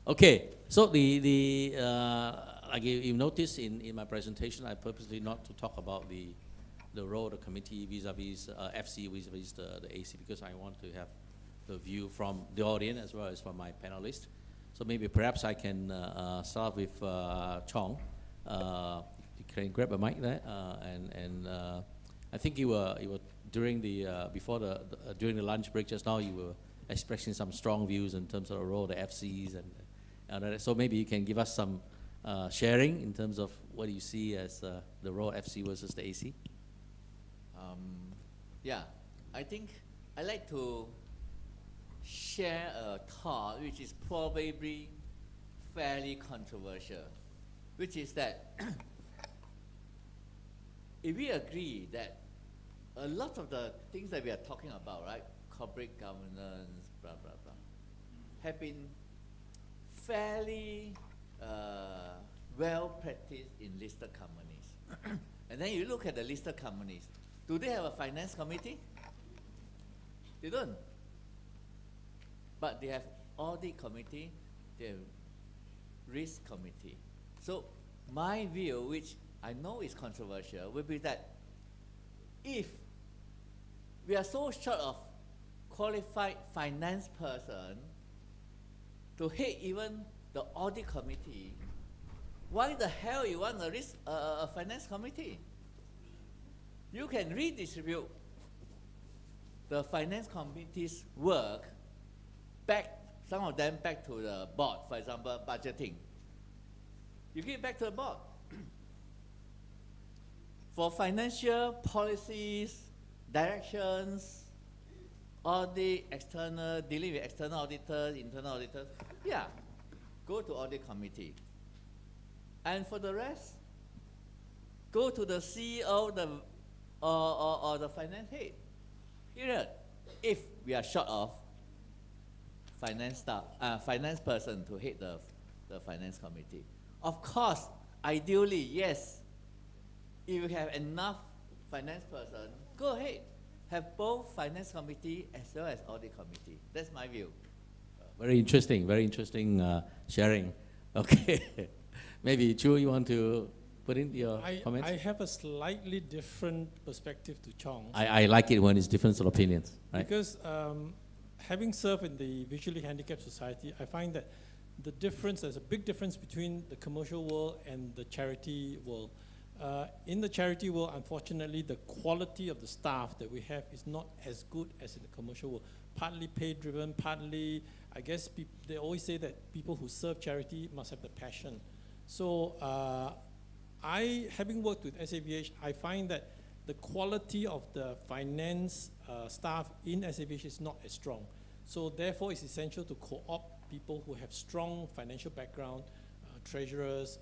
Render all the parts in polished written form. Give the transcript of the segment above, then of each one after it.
Okay, so like you noticed in my presentation, I purposely not to talk about the role of the committee vis-a-vis FC vis-a-vis the AC, because I want to have the view from the audience as well as from my panelists. So maybe perhaps I can start with Chong. You can grab a mic there, and I think you were during the during the lunch break just now, you were expressing some strong views in terms of the role of the FCs, and so maybe you can give us some sharing in terms of what do you see as the role of FC versus the AC. Yeah, I think I like to share a thought which is probably fairly controversial, which is that if we agree that a lot of the things that we are talking about, right, corporate governance, blah, blah, blah, have been fairly well practiced in listed companies. And then you look at the listed companies, do they have a finance committee? They don't. But they have audit committee, they have risk committee. So my view, which I know is controversial, would be that if we are so short of qualified finance person to head even the audit committee, why the hell you want a finance committee? You can redistribute the finance committee's work back, some of them back to the board, for example, budgeting. You give it back to the board. For financial policies, directions, audit, external, dealing with external auditors, internal auditors, yeah, go to audit committee. And for the rest, go to the CEO or the finance head. Period. If we are short of finance staff, finance person to head the finance committee. Of course, ideally, yes, if you have enough finance person, go ahead. Have both finance committee as well as audit committee. That's my view. Very interesting sharing. Okay, maybe Choo, you want to put in your comments? I have a slightly different perspective to Chong. I like it when it's different opinions, right? Because having served in the visually handicapped society, I find that there's a big difference between the commercial world and the charity world. In the charity world, unfortunately, the quality of the staff that we have is not as good as in the commercial world. Partly pay-driven, partly, I guess they always say that people who serve charity must have the passion. So having worked with SAVH, I find that the quality of the finance staff in SAVH is not as strong. So therefore, it's essential to co-opt people who have strong financial background, treasurers,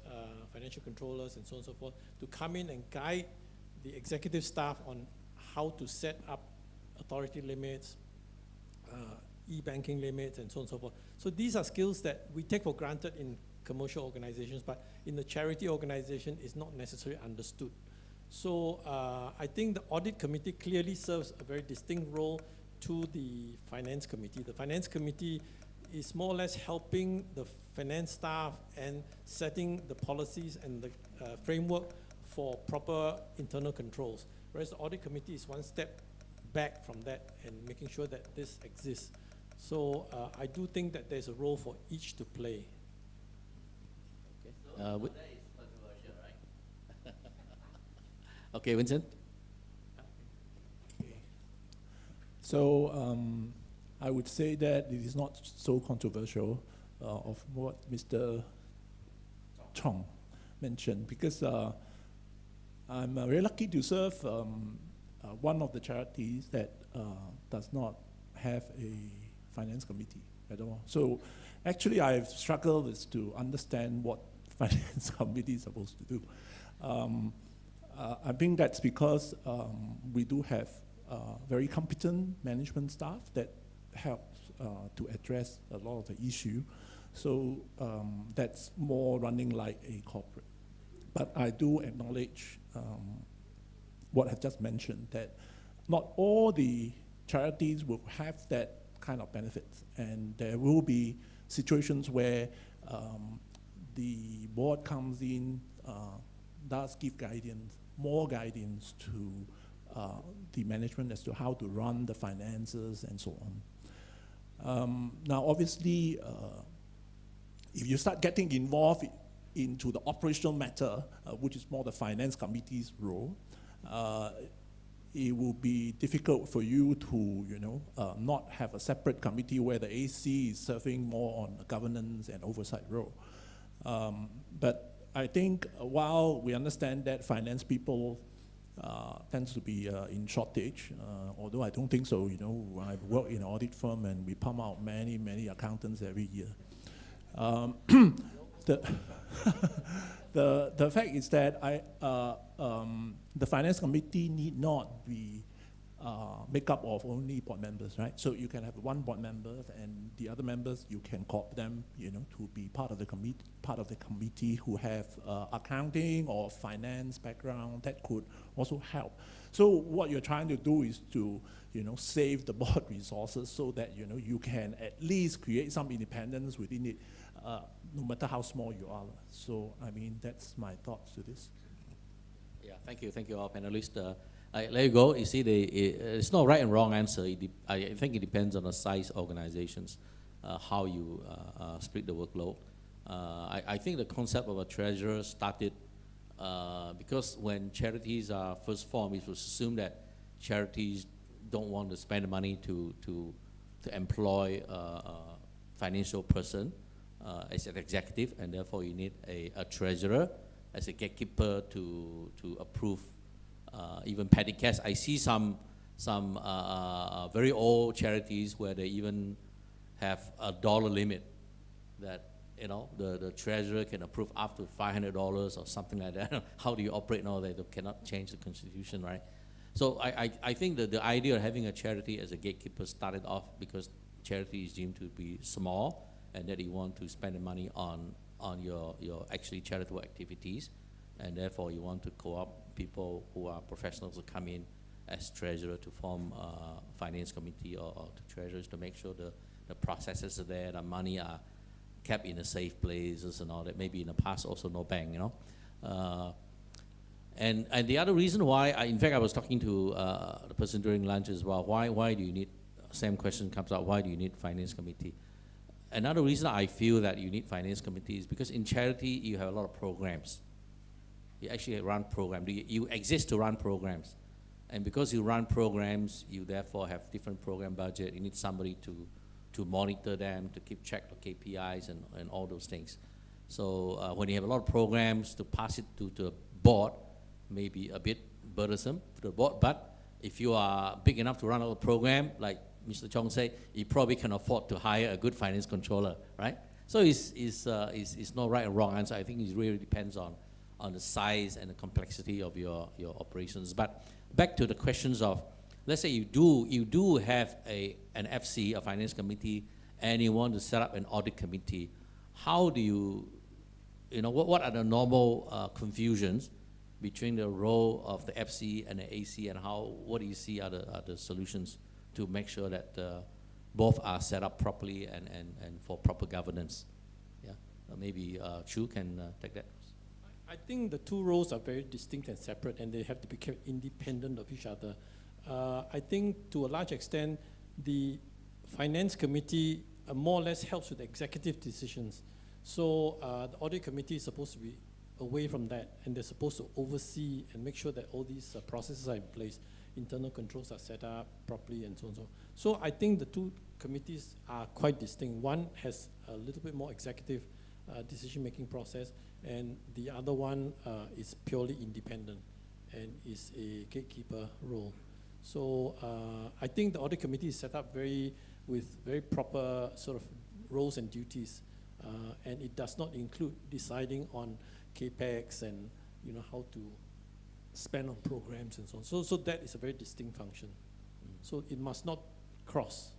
financial controllers, and so on and so forth, to come in and guide the executive staff on how to set up authority limits, e-banking limits, and so on and so forth. So these are skills that we take for granted in commercial organizations, but in the charity organization, it's not necessarily understood. So I think the audit committee clearly serves a very distinct role to the finance committee. The finance committee is more or less helping the finance staff and setting the policies and the framework for proper internal controls, whereas the audit committee is one step back from that and making sure that this exists. So I do think that there's a role for each to play. Okay. So that is controversial, right? Okay, Winston. Okay. So I would say that it is not so controversial of what Mr. Chong mentioned, because I'm very lucky to serve one of the charities that does not have a finance committee at all. So actually I've struggled with to understand what finance committee is supposed to do. I think that's because we do have very competent management staff that helps to address a lot of the issue. So that's more running like a corporate. But I do acknowledge what I just mentioned, that not all the charities will have that kind of benefits, and there will be situations where the board comes in, does give guidance, more guidance to the management as to how to run the finances and so on. Now, obviously, if you start getting involved into the operational matter, which is more the finance committee's role, it will be difficult for you to, not have a separate committee where the AC is serving more on the governance and oversight role. But I think while we understand that finance people tends to be in shortage, although I don't think so, I've worked in an audit firm and we pump out many, many accountants every year. The fact is that the finance committee need not be made up of only board members, right? So you can have one board member, and the other members you can call them, to be part of the committee who have accounting or finance background that could also help. So what you're trying to do is to save the board resources so that you can at least create some independence within it, no matter how small you are. So I mean that's my thoughts to this. Yeah, thank you all panelists. I let you go. You see, it's not right and wrong answer. I think it depends on the size organizations, how you split the workload. I think the concept of a treasurer started because when charities are first formed, it was assumed that charities don't want to spend the money to employ a financial person as an executive, and therefore you need a treasurer as a gatekeeper to approve even petty cash. I see some very old charities where they even have a dollar limit that the treasurer can approve up to $500 or something like that. How do you operate now that they cannot change the constitution, right? So I think that the idea of having a charity as a gatekeeper started off because charity is deemed to be small and that you want to spend the money on your actually charitable activities, and therefore you want to co-opt people who are professionals to come in as treasurer to form a finance committee or to treasurers to make sure the processes are there, the money are kept in a safe places and all that. Maybe in the past also no bank, And the other reason why, in fact, I was talking to the person during lunch as well. Why do you need? Same question comes up. Why do you need finance committee? Another reason I feel that you need finance committee is because in charity you have a lot of programs. You actually run programs. You exist to run programs, and because you run programs, you therefore have different program budget. You need somebody to monitor them, to keep track of KPIs and all those things. So when you have a lot of programs, to pass it to the board may be a bit burdensome to the board, but if you are big enough to run a program, like Mr. Chong said, you probably can afford to hire a good finance controller, right? So it's not right or wrong answer. I think it really depends on the size and the complexity of your operations. But back to the questions of, let's say you do have an FC, a finance committee, and you want to set up an audit committee. How do you what are the normal confusions between the role of the FC and the AC, and what do you see are the solutions to make sure that both are set up properly and for proper governance? Yeah, maybe Choo can take that. I think the two roles are very distinct and separate, and they have to be kept independent of each other. I think to a large extent, the finance committee more or less helps with executive decisions. So the audit committee is supposed to be away from that, and they're supposed to oversee and make sure that all these processes are in place, internal controls are set up properly, and so on and so on. So I think the two committees are quite distinct. One has a little bit more executive decision-making process, and the other one is purely independent and is a gatekeeper role. So I think the audit committee is set up with very proper sort of roles and duties, and it does not include deciding on CAPEX and how to spend on programs and so on. So that is a very distinct function. So it must not cross.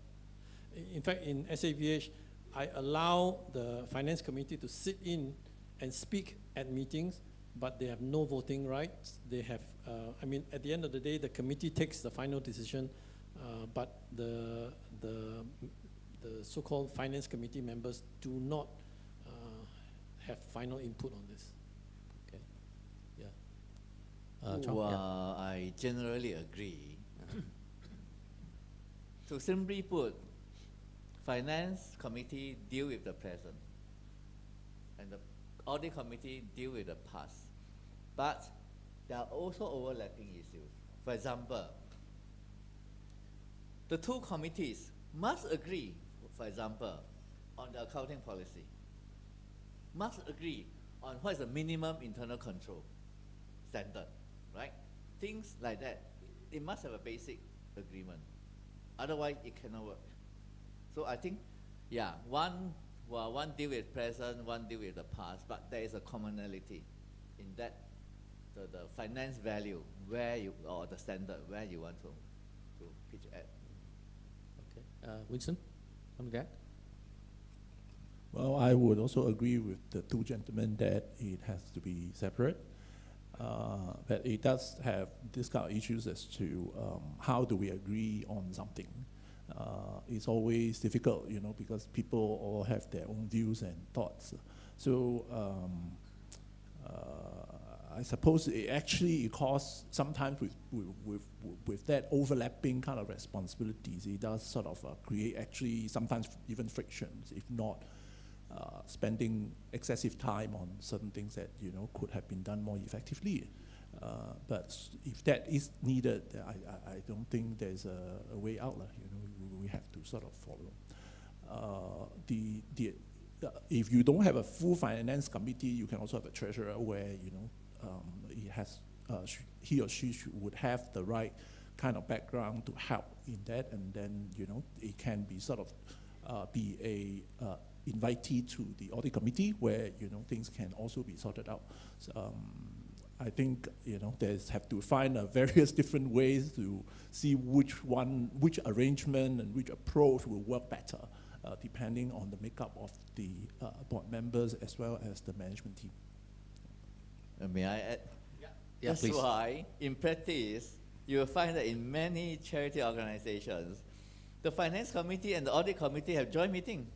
In fact, in SAVH, I allow the finance committee to sit in and speak at meetings, but they have no voting rights. They have, at the end of the day, the committee takes the final decision, but the so-called finance committee members do not have final input on this. Okay. Yeah. Chong, Well, yeah. I generally agree. To simply put, finance committee deal with the present, and the audit committee deal with the past. But there are also overlapping issues. For example, the two committees must agree, for example, on the accounting policy, must agree on what is the minimum internal control standard, right? Things like that, it must have a basic agreement. Otherwise, it cannot work. So I think, yeah, one deal with present, one deal with the past, but there is a commonality in that, the finance value, where you, or the standard, where you want to pitch at. Okay. Winston, something like that? Well, I would also agree with the two gentlemen that it has to be separate. But it does have this kind of issues as to how do we agree on something. It's always difficult, you know, because people all have their own views and thoughts. So I suppose it causes sometimes with that overlapping kind of responsibilities, it does sort of create actually sometimes even frictions, if not spending excessive time on certain things that, you know, could have been done more effectively. But if that is needed, I don't think there's a way out. You know, we have to sort of follow. If you don't have a full finance committee, you can also have a treasurer where, you know, he has he or she would have the right kind of background to help in that, and then, you know, it can be sort of be a invitee to the audit committee where, you know, things can also be sorted out. So, I think, you know, there's have to find various different ways to see which arrangement and which approach will work better, depending on the makeup of the board members as well as the management team. May I add? Yeah, That's please. why, in practice, you will find that in many charity organizations, the finance committee and the audit committee have joint meeting.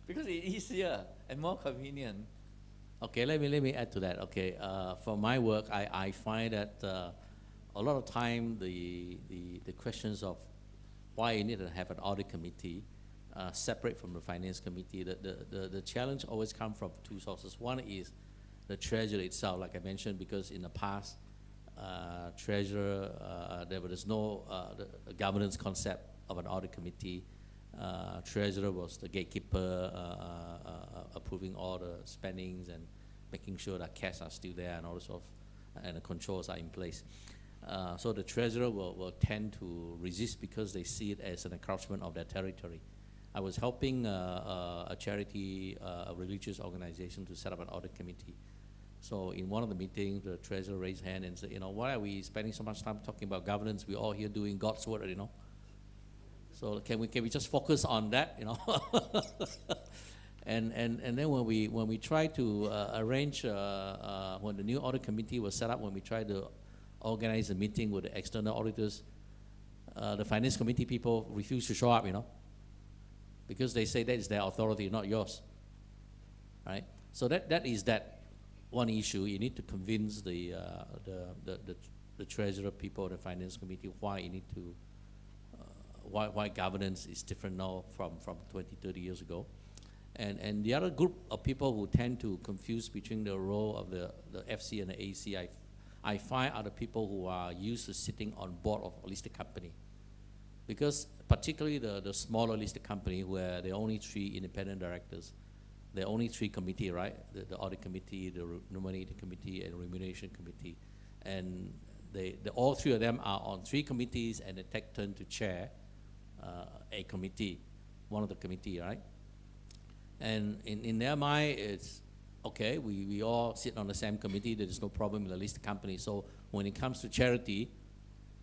Because it's easier and more convenient. Okay, let me add to that. Okay, for my work, I find that a lot of time the questions of why you need to have an audit committee separate from the finance committee, the challenge always comes from two sources. One is the treasurer itself, like I mentioned, because in the past, treasurer, there was no the governance concept of an audit committee. Treasurer was the gatekeeper, approving all the spendings and making sure that cash are still there and all sorts of, and the controls are in place. So the treasurer will tend to resist because they see it as an encroachment of their territory. I was helping a charity, a religious organization to set up an audit committee. So in one of the meetings, the treasurer raised his hand and said, you know, why are we spending so much time talking about governance? We're all here doing God's work, you know. So can we just focus on that, you know? and then when we try to arrange when the new audit committee was set up, when we tried to organize a meeting with the external auditors, the finance committee people refused to show up, you know, because they say that is their authority, not yours, right? So that is that one issue. You need to convince the treasurer people, the finance committee, why you need to. Why governance is different now from 20, 30 years ago. And the other group of people who tend to confuse between the role of the FC and the AC, I find are the people who are used to sitting on board of a listed company. Because particularly the smaller listed company where there are only 3 independent directors, there are only 3 committees, right? The audit committee, the nominating committee, and the remuneration committee. And all 3 of them are on 3 committees, and they take turn to chair a committee, one of the committee, right? And in their mind, it's okay, we all sit on the same committee, there is no problem with the listed company. So when it comes to charity,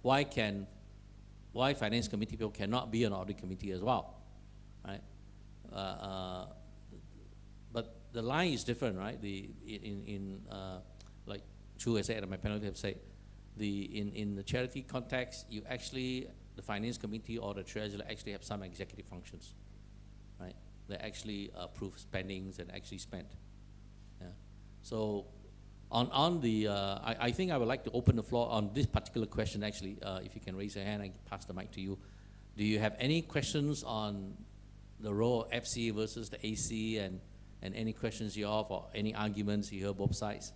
why finance committee people cannot be an audit committee as well, right? But the line is different, right? Like Choo has said, and my panelists have said, in the charity context, you actually, the finance committee or the treasurer actually have some executive functions, right? that actually approve spendings and actually spent. Yeah. So on the, I think I would like to open the floor on this particular question actually. If you can raise your hand, I can pass the mic to you. Do you have any questions on the role of FC versus the AC and any questions you have or any arguments you hear both sides?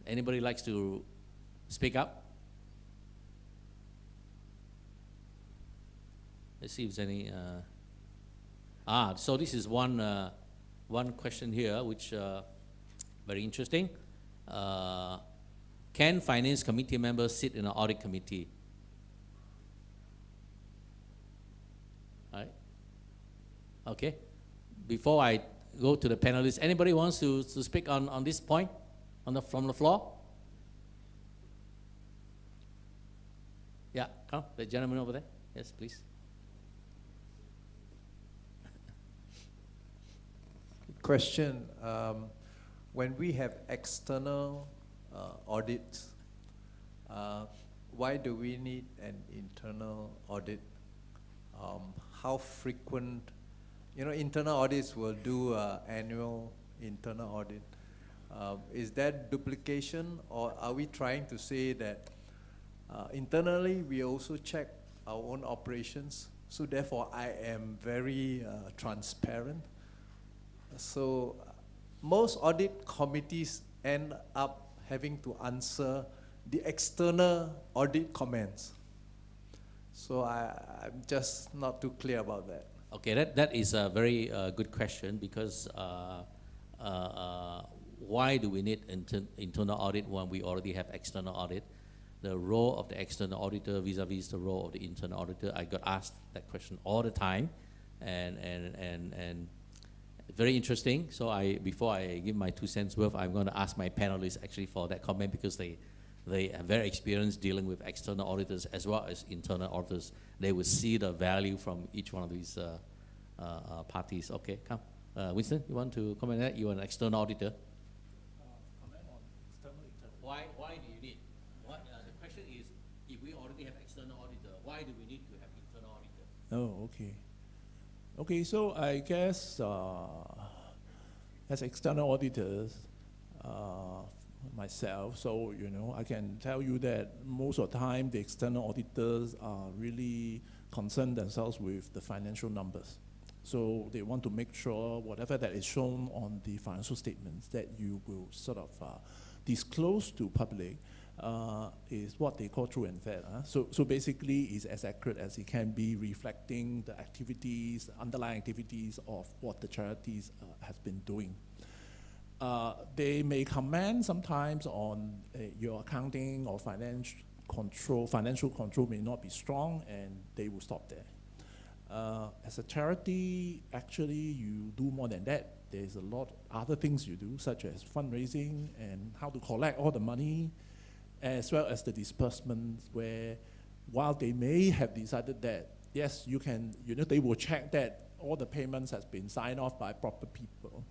Anybody likes to speak up? Let's see if there's any. So this is one question here, which very interesting. Can finance committee members sit in an audit committee? All right. Okay. Before I go to the panelists, anybody wants to speak on this point from the floor? Yeah, come, the gentleman over there. Yes, please. Question, when we have external audits, why do we need an internal audit? How frequent, internal audits will do annual internal audit. Is that duplication, or are we trying to say that internally we also check our own operations, so therefore I am very transparent? So most audit committees end up having to answer the external audit comments. So I'm just not too clear about that. Okay, that is a very good question, because why do we need internal audit when we already have external audit? The role of the external auditor vis-a-vis the role of the internal auditor, I got asked that question all the time, and very interesting. So before I give my 2 cents worth, I'm going to ask my panelists actually for that comment, because they are very experienced dealing with external auditors as well as internal auditors. They will see the value from each one of these parties. Okay, come. Winston, you want to comment on that? You're an external auditor. Comment on external. Why do you need? The question is, if we already have external auditor, why do we need to have internal auditor? Oh, okay. Okay, so I guess as external auditors, myself, so I can tell you that most of the time the external auditors are really concerned themselves with the financial numbers. So they want to make sure whatever that is shown on the financial statements that you will sort of disclose to public is what they call true and fair. So basically it's as accurate as it can be, reflecting the activities, underlying activities of what the charities has been doing. They may comment sometimes on your accounting or financial control may not be strong, and they will stop there. As a charity, actually you do more than that. There's a lot of other things you do, such as fundraising and how to collect all the money, as well as the disbursements, where while they may have decided that, yes, you can, they will check that all the payments has been signed off by proper people,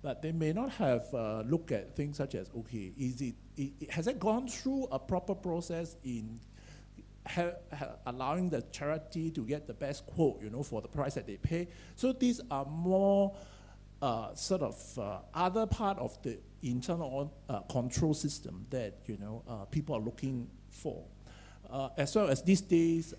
but they may not have looked at things such as, okay, has it gone through a proper process in allowing the charity to get the best quote, for the price that they pay? So these are more sort of other part of the internal control system that people are looking for. As well as these days,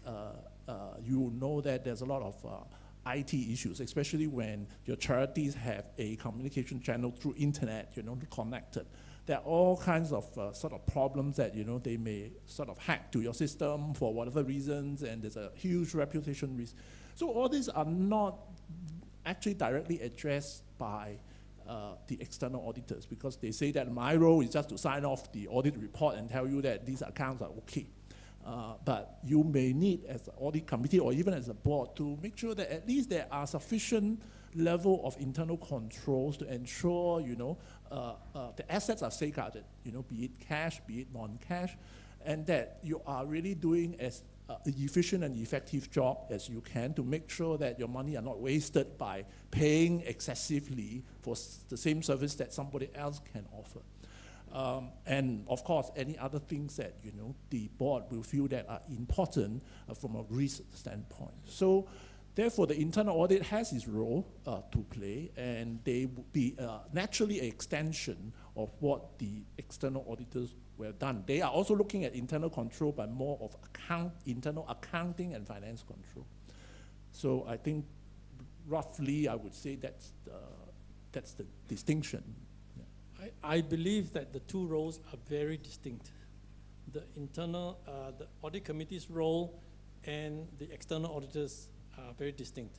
you know that there's a lot of IT issues, especially when your charities have a communication channel through internet, connected. There are all kinds of sort of problems that they may sort of hack to your system for whatever reasons, and there's a huge reputation risk. So all these are not actually directly addressed by the external auditors, because they say that my role is just to sign off the audit report and tell you that these accounts are okay. But you may need, as an audit committee or even as a board, to make sure that at least there are sufficient level of internal controls to ensure, the assets are safeguarded, be it cash, be it non-cash, and that you are really doing as efficient and effective job as you can to make sure that your money are not wasted by paying excessively for the same service that somebody else can offer. And of course, any other things that the board will feel that are important from a risk standpoint. So Therefore, the internal audit has its role to play, and they would be naturally an extension of what the external auditors were done. They are also looking at internal control, but more of internal accounting and finance control. So I think roughly I would say that's the distinction. Yeah. I believe that the two roles are very distinct. The internal, the audit committee's role and the external auditors are very distinct.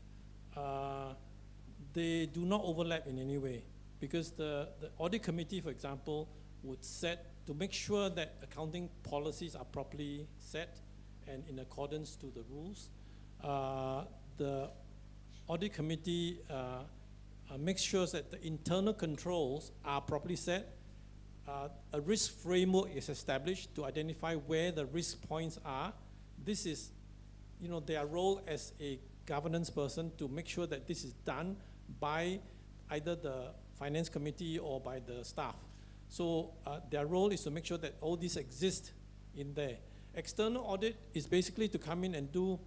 They do not overlap in any way, because the audit committee, for example, would set to make sure that accounting policies are properly set and in accordance to the rules. The audit committee makes sure that the internal controls are properly set. A risk framework is established to identify where the risk points are. This is, their role as a governance person to make sure that this is done by either the finance committee or by the staff. So their role is to make sure that all this exists in there. External audit is basically to come in and do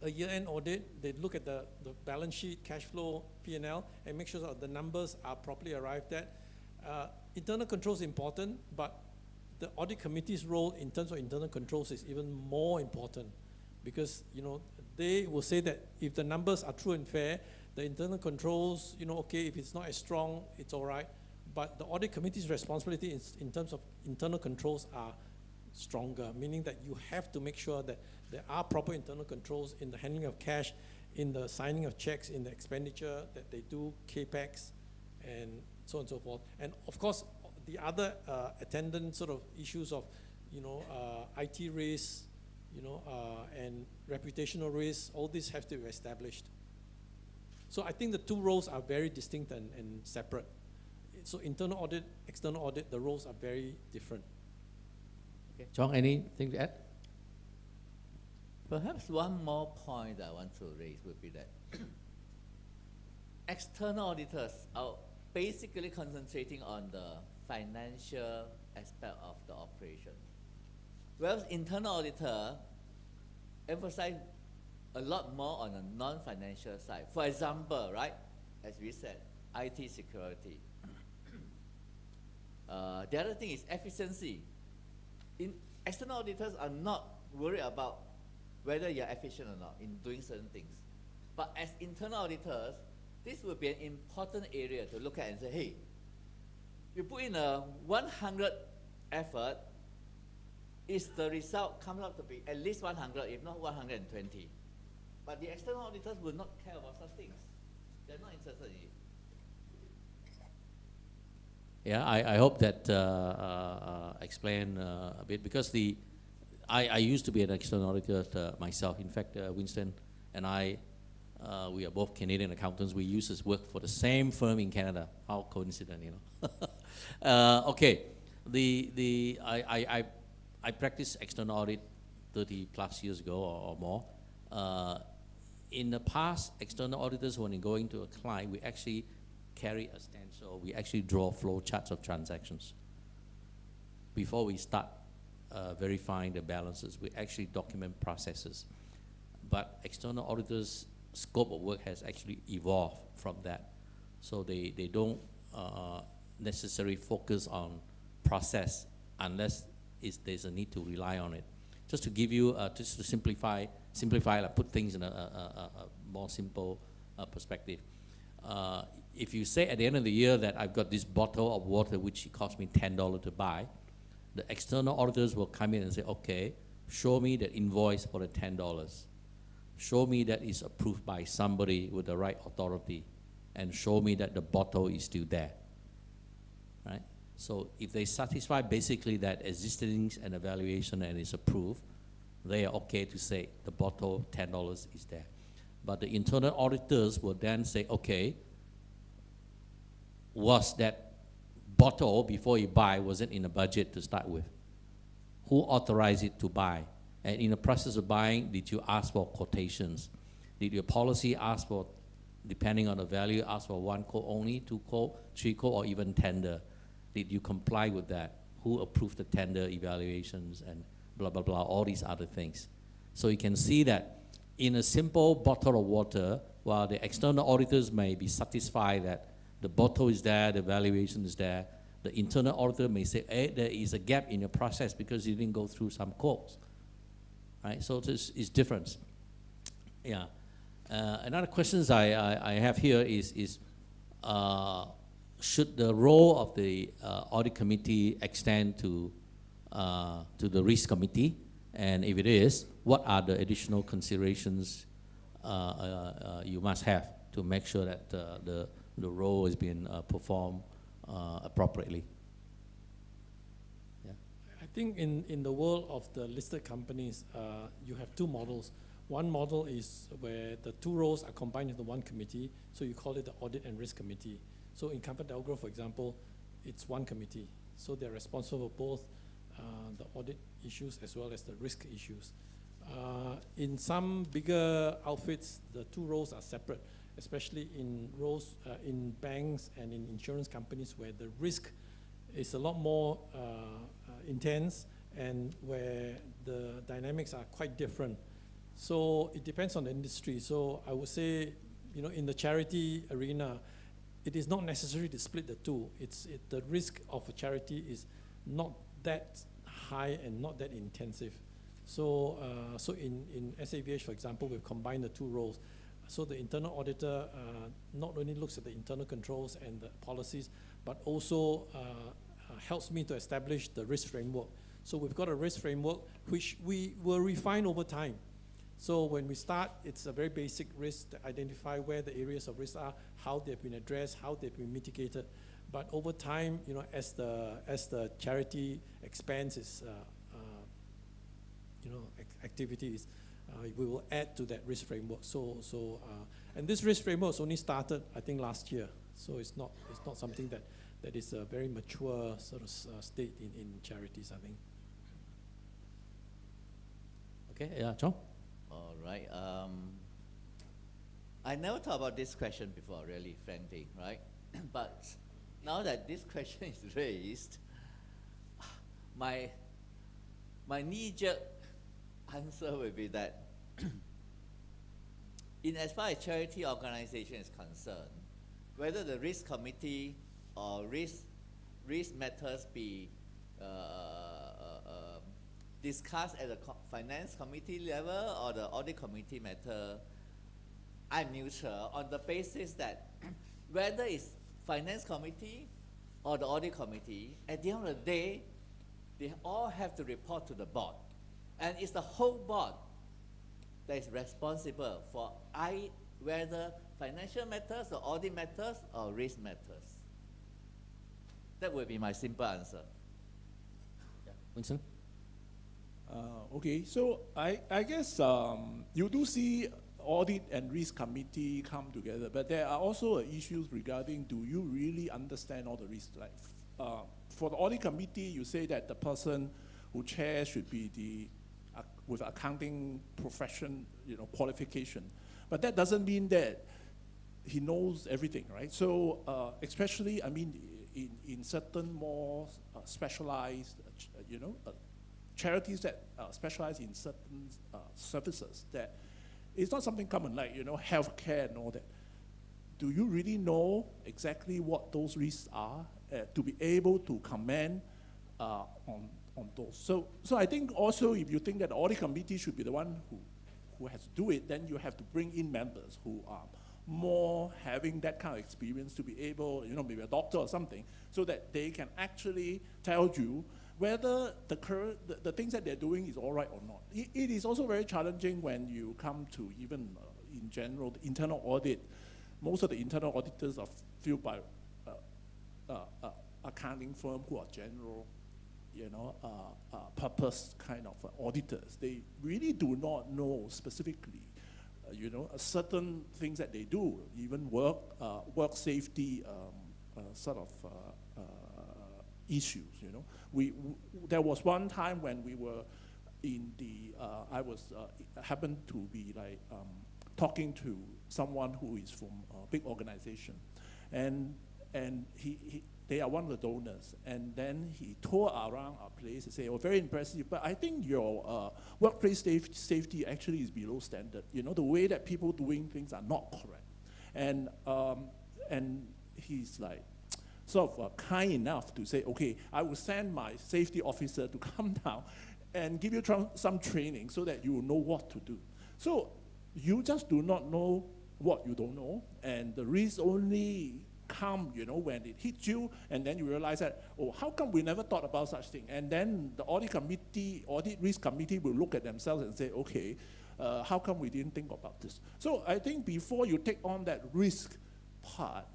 a year-end audit. They look at the balance sheet, cash flow, P&L, and make sure that the numbers are properly arrived at. Internal controls is important, but the audit committee's role in terms of internal controls is even more important, because they will say that if the numbers are true and fair, the internal controls, okay, if it's not as strong, it's all right. But the audit committee's responsibility in terms of internal controls are stronger, meaning that you have to make sure that there are proper internal controls in the handling of cash, in the signing of checks, in the expenditure, that they do CAPEX, and so on and so forth. And of course, the other attendant sort of issues of, IT risks, and reputational risks, all these have to be established. So I think the two roles are very distinct and separate. So internal audit, external audit, the roles are very different. Okay. Chong, anything to add? Perhaps one more point that I want to raise would be that external auditors are basically concentrating on the financial aspect of the operation, whereas internal auditor emphasize a lot more on the non-financial side. For example, right, as we said, IT security. The other thing is efficiency. External auditors are not worried about whether you're efficient or not in doing certain things. But as internal auditors, this will be an important area to look at and say, hey, you put in a 100 effort, is the result comes out to be at least 100, if not 120. But the external auditors will not care about such things. They're not interested in it. Yeah, I hope that explain a bit, because I used to be an external auditor myself. In fact, Winston and I, we are both Canadian accountants. We used to work for the same firm in Canada. How coincident, Okay, I practiced external audit 30 plus years ago or more. In the past, external auditors, when they go into a client, we actually carry a stencil. We actually draw flow charts of transactions. Before we start verifying the balances, we actually document processes. But external auditors' scope of work has actually evolved from that. So they don't necessarily focus on process unless there's a need to rely on it. Just to give you, just to simplify, like put things in a more simple perspective. If you say at the end of the year that I've got this bottle of water which it cost me $10 to buy, the external auditors will come in and say, okay, show me the invoice for the $10. Show me that it's approved by somebody with the right authority, and show me that the bottle is still there, right? So if they satisfy basically that existing and evaluation and is approved, they are okay to say the bottle, $10 is there. But the internal auditors will then say, okay, was that bottle before you buy, was it in the budget to start with? Who authorized it to buy? And in the process of buying, did you ask for quotations? Did your policy ask for, depending on the value, ask for 1 quote only, 2 quote, 3 quote, or even tender? Did you comply with that? Who approved the tender evaluations and blah, blah, blah, all these other things? So you can see that in a simple bottle of water, while the external auditors may be satisfied that the bottle is there, the valuation is there, the internal auditor may say, hey, there is a gap in your process because you didn't go through some codes, right? So this is different. Yeah. Another questions I have here is should the role of the audit committee extend to the risk committee? And if it is, what are the additional considerations you must have to make sure that the role is being performed appropriately? Yeah. I think in the world of the listed companies, you have two models. One model is where the two roles are combined into one committee, so you call it the Audit and Risk Committee. So in ComfortDelGro, for example, it's one committee. So they're responsible for both the audit issues as well as the risk issues. In some bigger outfits, the two roles are separate, especially in roles in banks and in insurance companies where the risk is a lot more intense and where the dynamics are quite different. So it depends on the industry. So I would say, you know, in the charity arena, it is not necessary to split the two. The risk of a charity is not that high and not that intensive. So, so in SAVH, for example, we've combined the two roles. So the internal auditor not only looks at the internal controls and the policies, but also helps me to establish the risk framework. So we've got a risk framework which we will refine over time. So when we start, it's a very basic risk to identify where the areas of risk are, how they've been addressed, how they've been mitigated. But over time, you know, as the charity expands its activities, we will add to that risk framework. And this risk framework only started, I think, last year. So it's not something that is a very mature sort of state in charities, I think. Okay, yeah, Chong? All right. I never thought about this question before, really, frankly, right? But now that this question is raised, my knee-jerk answer will be that in as far as charity organization is concerned, whether the risk committee or risk matters be discussed at the finance committee level or the audit committee matter, I'm neutral on the basis that whether it's finance committee or the audit committee, at the end of the day, they all have to report to the board. And it's the whole board that is responsible for whether financial matters or audit matters or risk matters. That would be my simple answer. Yeah. Winston? Okay, so I guess you do see audit and risk committee come together, but there are also issues regarding, do you really understand all the risks? Like, for the audit committee, you say that the person who chairs should be with accounting profession, qualification, but that doesn't mean that he knows everything, right? So especially, I mean, in certain more specialized, charities that specialize in certain services, that it's not something common, like, healthcare and all that. Do you really know exactly what those risks are to be able to comment on those? So I think also, if you think that the audit committee should be the one who has to do it, then you have to bring in members who are more having that kind of experience to be able, maybe a doctor or something, so that they can actually tell you whether the things that they're doing is all right or not. It is also very challenging when you come to even in general, the internal audit. Most of the internal auditors are filled by accounting firm who are general, purpose kind of auditors. They really do not know specifically, certain things that they do, even work safety sort of issues, there was one time when we were in the, happened to be like talking to someone who is from a big organization. And and they are one of the donors. And then he toured around our place and said, "Oh, very impressive, but I think your workplace safety actually is below standard. You know, the way that people doing things are not correct." And he's like, sort of kind enough to say, "Okay, I will send my safety officer to come down and give you some training so that you will know what to do." So you just do not know what you don't know, and the risk only come, you know, when it hits you, and then you realize that, oh, how come we never thought about such thing? And then the audit risk committee will look at themselves and say, okay, how come we didn't think about this? So I think before you take on that risk part,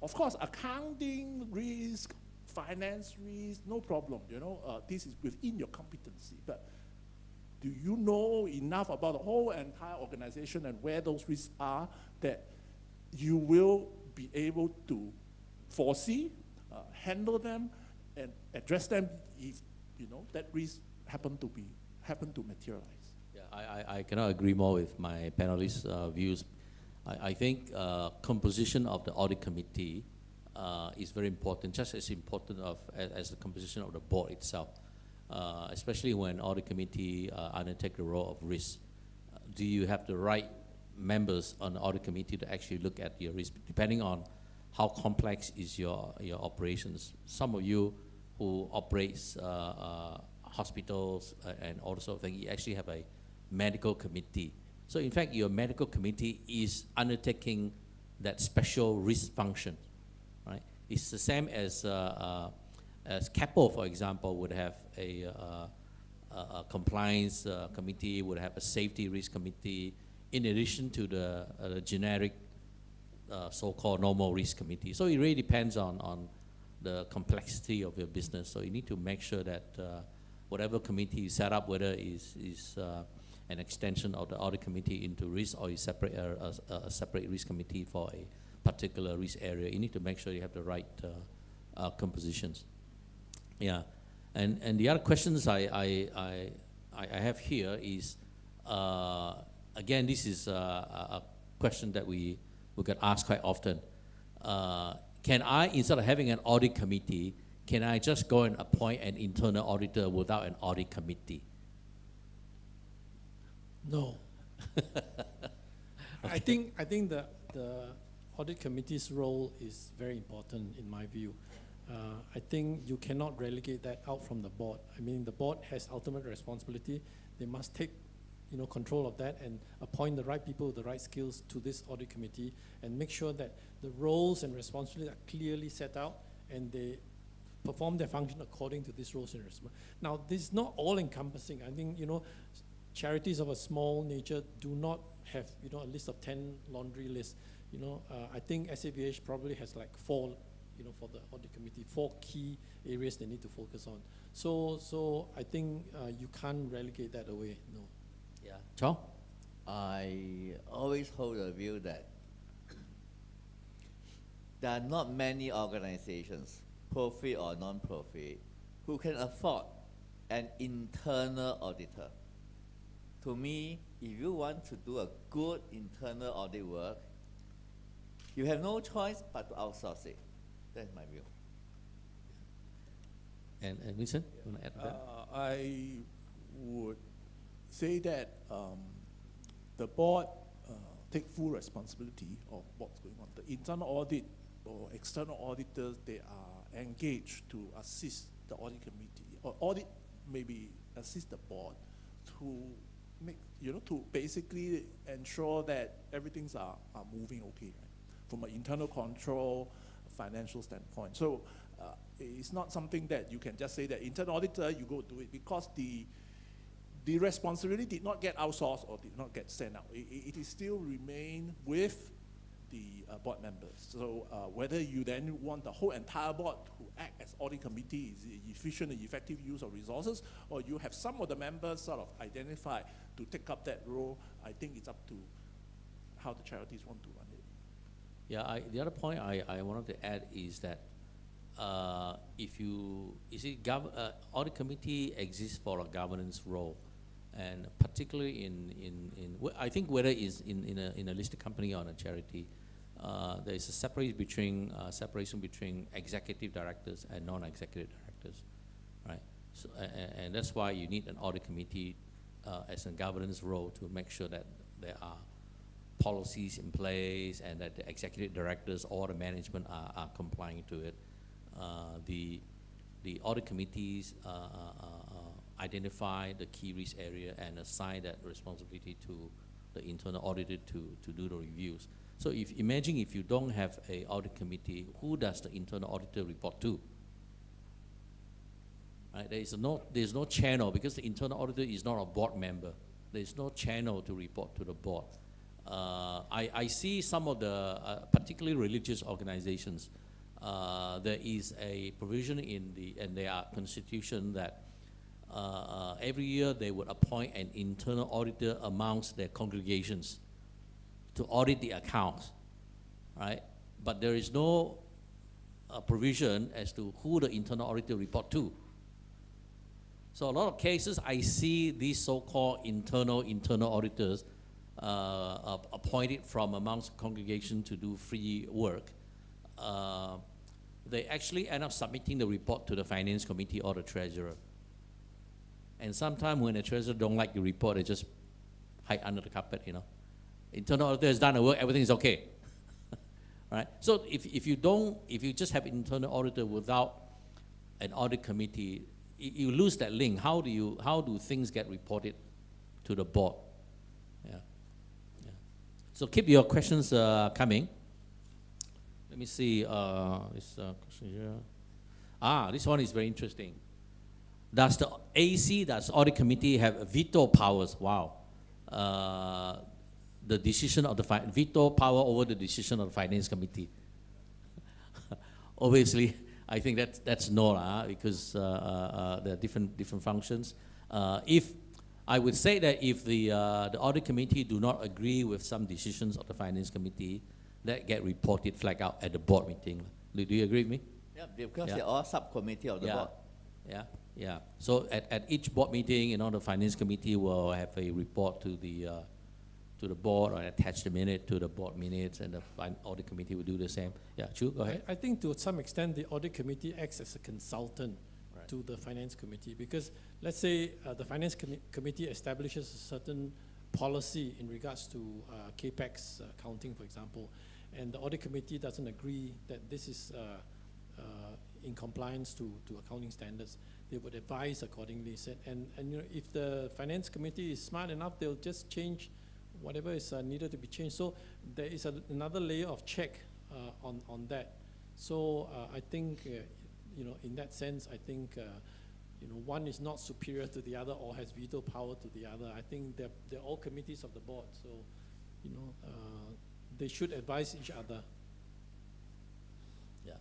of course, accounting risk, finance risk, no problem, you know, this is within your competency. But do you know enough about the whole entire organization and where those risks are that you will be able to foresee, handle them, and address them if, you know, that risk happen to materialize? Yeah, I cannot agree more with my panelists' views. I think composition of the audit committee is very important, just as important as the composition of the board itself, especially when audit committee undertake the role of risk. Do you have the right members on the audit committee to actually look at your risk, depending on how complex is your operations? Some of you who operates hospitals and all sorts of things, you actually have a medical committee. So in fact, your medical committee is undertaking that special risk function, right? It's the same as CAPO, for example, would have a compliance committee, would have a safety risk committee, in addition to the generic so-called normal risk committee. So it really depends on the complexity of your business. So you need to make sure that whatever committee you set up, whether is an extension of the audit committee into risk, or you separate a separate risk committee for a particular risk area, you need to make sure you have the right compositions. Yeah, and the other questions I have here is, again, this is a question that we get asked quite often. Can I, instead of having an audit committee, can I just go and appoint an internal auditor without an audit committee? No. I think the audit committee's role is very important in my view. I think you cannot relegate that out from the board. I mean, the board has ultimate responsibility. They must take, you know, control of that and appoint the right people with the right skills to this audit committee and make sure that the roles and responsibilities are clearly set out and they perform their function according to these roles and responsibilities. Now, this is not all-encompassing. I think, you know, charities of a small nature do not have, you know, a list of 10 laundry lists. You know, I think SAVH probably has like 4, you know, for the audit committee, 4 key areas they need to focus on. So I think you can't relegate that away, no. Yeah, Chong? I always hold the view that there are not many organizations, profit or non-profit, who can afford an internal auditor. To me, if you want to do a good internal audit work, you have no choice but to outsource it. That's my view. And Winston, you want to add to that? I would say that the board take full responsibility of what's going on. The internal audit or external auditors, they are engaged to assist the audit committee, or audit maybe assist the board to make, you know, to basically ensure that everything's are moving okay, right? From an internal control, financial standpoint. So it's not something that you can just say that internal auditor, you go do it, because the responsibility did not get outsourced or did not get sent out. It is still remain with the board members. So whether you then want the whole entire board to act as audit committee is efficient and effective use of resources, or you have some of the members sort of identified to take up that role, I think it's up to how the charities want to run it. Yeah, the other point I wanted to add is that audit committee exists for a governance role, and particularly I think whether it's in a listed company or in a charity, there is a separation between executive directors and non-executive directors, right? So, and that's why you need an audit committee as a governance role to make sure that there are policies in place and that the executive directors or the management are complying to it. The audit committees identify the key risk area and assign that responsibility to the internal auditor to do the reviews. So imagine if you don't have an audit committee, who does the internal auditor report to? Right? There's no channel, because the internal auditor is not a board member. There's no channel to report to the board. I see some of the, particularly religious organizations, there is a provision in their constitution that every year they would appoint an internal auditor amongst their congregations to audit the accounts, right? But there is no provision as to who the internal auditor report to. So a lot of cases, I see these so-called internal auditors appointed from amongst congregation to do free work. They actually end up submitting the report to the finance committee or the treasurer. And sometimes when the treasurer don't like the report, they just hide under the carpet, you know. Internal auditor has done the work, everything is okay. Right? So if you just have internal auditor without an audit committee, you lose that link. How do things get reported to the board? Yeah. So keep your questions coming. Let me see this question here. This one is very interesting. Does the audit committee have veto powers? Wow. The decision of the veto power over the decision of the finance committee. Obviously, I think that's no, because there are different functions. If I would say that if the audit committee do not agree with some decisions of the finance committee, that get reported, flagged out at the board meeting. Do you agree with me? Yeah, because they're all subcommittee of the board. Yeah. So at each board meeting, the finance committee will have a report to the board or attach the minute to the board minutes, and the audit committee will do the same. Yeah, Choo, go ahead. I think to some extent the audit committee acts as a consultant to the finance committee, because let's say the finance committee establishes a certain policy in regards to CAPEX accounting, for example, and the audit committee doesn't agree that this is in compliance to accounting standards, they would advise accordingly. And if the finance committee is smart enough, they'll just change whatever is needed to be changed. So there is another layer of check on that. So I think, in that sense, I think, one is not superior to the other or has veto power to the other. I think they're all committees of the board. So, they should advise each other. Yeah.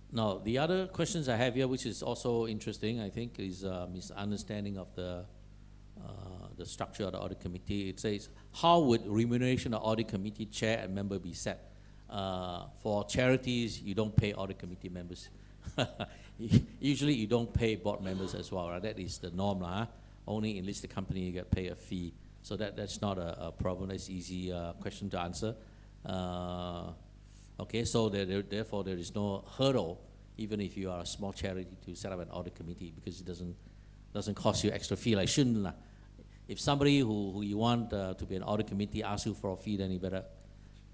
Now, the other questions I have here, which is also interesting, I think, is misunderstanding of the structure of the audit committee. It says, how would remuneration of audit committee chair and member be set? For charities, you don't pay audit committee members. Usually you don't pay board members as well, right? That is the norm. Only in listed company you get pay a fee. So that's not a problem. That's easy question to answer. Okay, so therefore there is no hurdle, even if you are a small charity, to set up an audit committee, because it doesn't cost you extra fee. Like shouldn't. If somebody who you want to be an audit committee asks you for a fee, then you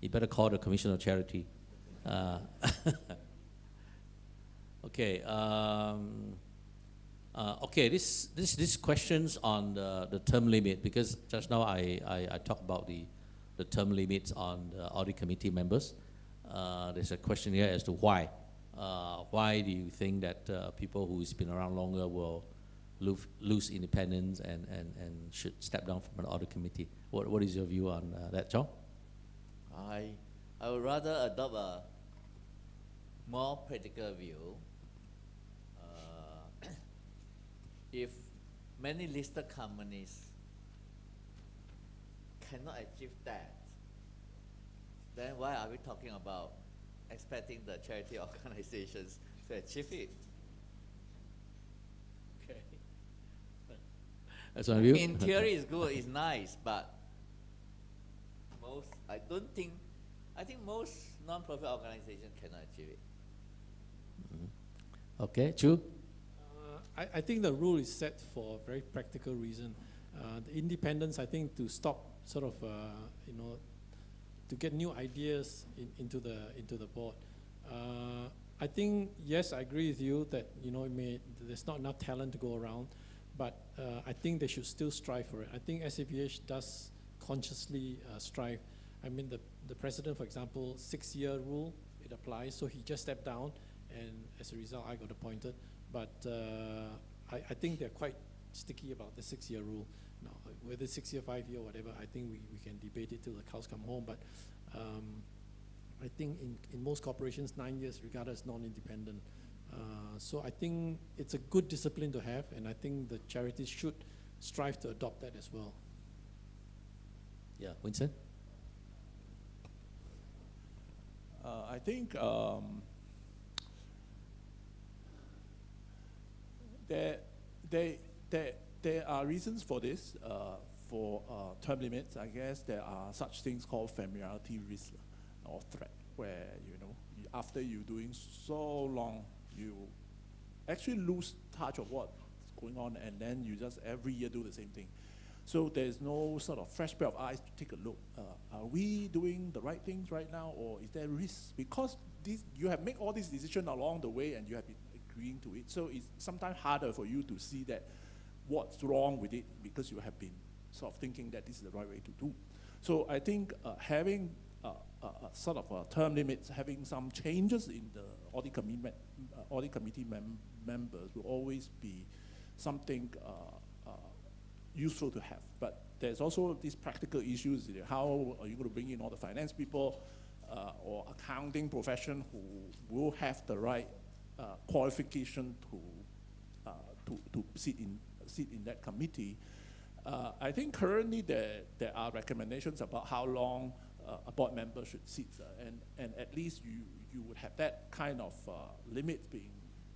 better call the Commissioner of Charity. Okay. Okay. This questions on the term limit, because just now I talked about the term limits on the audit committee members. There's a question here as to why. Why do you think that people who's been around longer will lose independence and should step down from an audit committee? What is your view on that, Chong? I would rather adopt a more practical view. If many listed companies cannot achieve that, then why are we talking about expecting the charity organizations to achieve it? Okay. That's my view. In theory, it's good, it's nice, but I I think most non-profit organizations cannot achieve it. Okay, Choo? I think the rule is set for a very practical reason. The independence, I think, to stop sort of, to get new ideas into the board. I think, yes, I agree with you that, there's not enough talent to go around, but I think they should still strive for it. I think SAPH does consciously strive. I mean, the president, for example, 6-year rule, it applies, so he just stepped down, and as a result, I got appointed. But I think they're quite sticky about the 6-year rule. Now, whether 6 year, 5 year, whatever, I think we can debate it till the cows come home. But I think in most corporations, 9 years regarded as non-independent. So I think it's a good discipline to have, and I think the charities should strive to adopt that as well. Yeah, Winston? I think there are reasons for this. For term limits, I guess there are such things called familiarity risk or threat, where after you doing so long, you actually lose touch of what's going on, and then you just every year do the same thing. So there's no sort of fresh pair of eyes to take a look. Are we doing the right things right now, or is there risk? Because you have made all these decisions along the way, and you have been agreeing to it. So it's sometimes harder for you to see that what's wrong with it, because you have been sort of thinking that this is the right way to do. So I think having sort of term limits, having some changes in the audit committee members will always be something useful to have. But there's also these practical issues. How are you going to bring in all the finance people or accounting profession who will have the right qualification to sit in that committee? I think currently there are recommendations about how long a board member should sit, and at least you would have that kind of limit being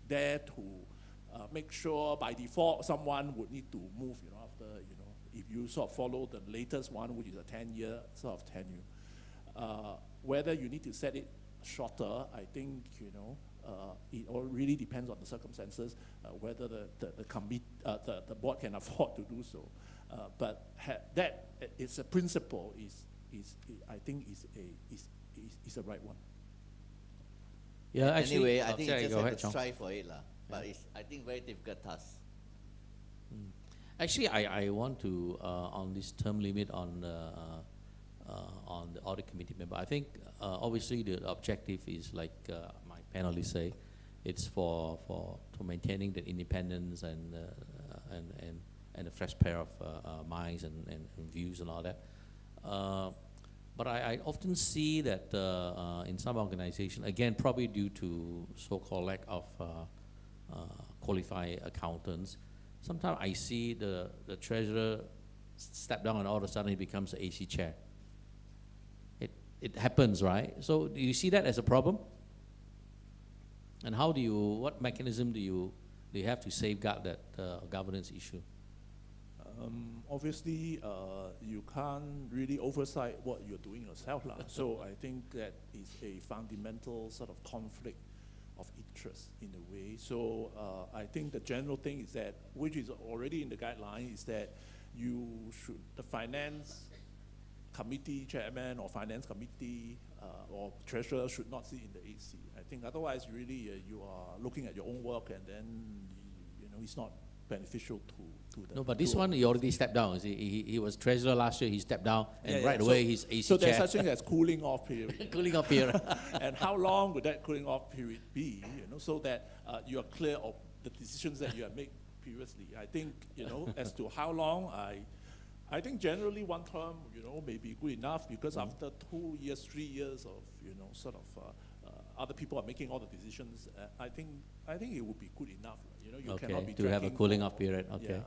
there to make sure by default someone would need to move, after, if you sort of follow the latest one, which is a 10-year sort of tenure. Whether you need to set it shorter, I think, it all really depends on the circumstances, whether the board can afford to do so. But that it's a principle I think is a right one. Yeah, actually, anyway, I think sorry, you just go have ahead, to Chong. strive for it, but it's, I think, very difficult task. Actually, I want to, on this term limit on the audit committee member, I think obviously the objective is, like my panelists say, it's for maintaining the independence and a fresh pair of minds and views and all that. But I often see that in some organizations, again, probably due to so-called lack of qualified accountants, sometimes I see the treasurer step down and all of a sudden he becomes the AC chair. It happens, right? So do you see that as a problem? And what mechanism do you have to safeguard that governance issue? Obviously, you can't really oversight what you're doing yourself. So I think that is a fundamental sort of conflict of interest in a way. So I think the general thing is that, which is already in the guideline, is that the finance committee chairman or finance committee or treasurer should not sit in the AC. I think otherwise really you are looking at your own work, and then it's not beneficial to the. No, but this one he already stepped down. He was treasurer last year. He stepped down, and right so, away he's AC so chair. there's such thing as cooling off period. Cooling off period. And how long would that cooling off period be? So that you are clear of the decisions that you have made previously. I think as to how long, I think generally one term may be good enough, because after 2 years, 3 years of sort of other people are making all the decisions. I think it would be good enough. You Okay, cannot be to have a dragging cooling for- off period. Okay, Yeah.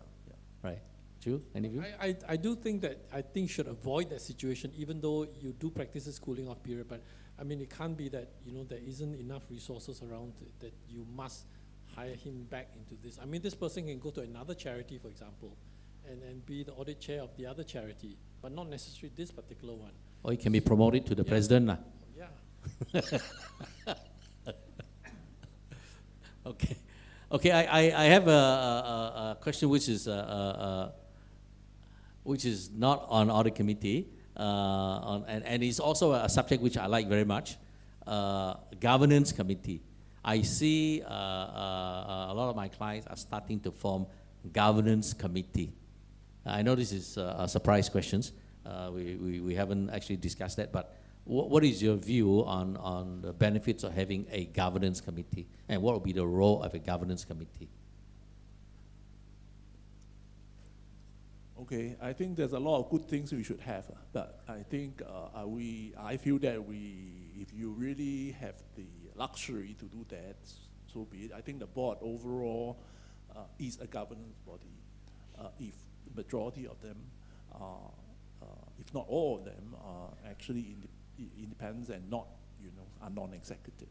right. Choo, any view? I do think that you should avoid that situation, even though you do practice this cooling off period. But I mean, it can't be that there isn't enough resources around that you must hire him back into this. I mean, this person can go to another charity, for example, and be the audit chair of the other charity, but not necessarily this particular one. Or he can be promoted to the president. Okay. Okay, I have a question which is not on audit committee, and it's also a subject which I like very much, governance committee. I see a lot of my clients are starting to form governance committee. I know this is a surprise questions. We haven't actually discussed that, but what is your view on the benefits of having a governance committee, and what would be the role of a governance committee? Okay, I think there's a lot of good things we should have, but I think I feel that if you really have the luxury to do that, so be it. I think the board overall is a governance body. If the majority of them, if not all of them, are actually independent and not, are non-executive.